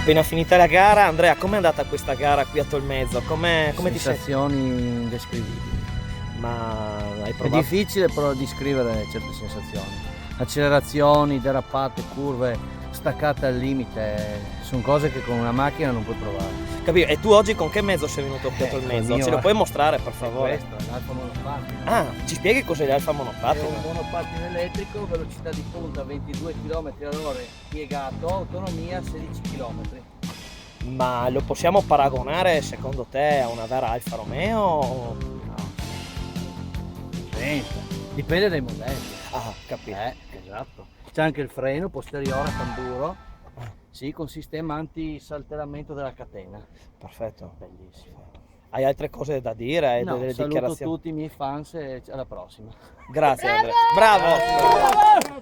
Appena finita la gara, Andrea, com'è andata questa gara qui a Tolmezzo? Come ti senti? Sensazioni indescrivibili. Ma hai È provato? difficile però descrivere certe sensazioni. Accelerazioni, derapate, curve, staccate al limite, sono cose che con una macchina non puoi provare. Capito? E tu oggi con che mezzo sei venuto qui a Tolmezzo? il mio- Ce lo puoi mostrare per favore? Questo è l'Alfa Monopattino. Ah, ci spieghi cos'è l'Alfa È Monopattino? un monopattino elettrico, velocità di punta 22 km/h piegato, autonomia 16 km. Ma lo possiamo paragonare secondo te a una vera Alfa Romeo? No. Dipende dai modelli. Ah, capito. Esatto. C'è anche il freno posteriore a tamburo, sì, con sistema anti-saltellamento della catena. Perfetto. Bellissimo. Hai altre cose da dire? Hai No, delle saluto dichiarazioni? tutti i miei fans e alla prossima. Grazie Andrea. Bravo!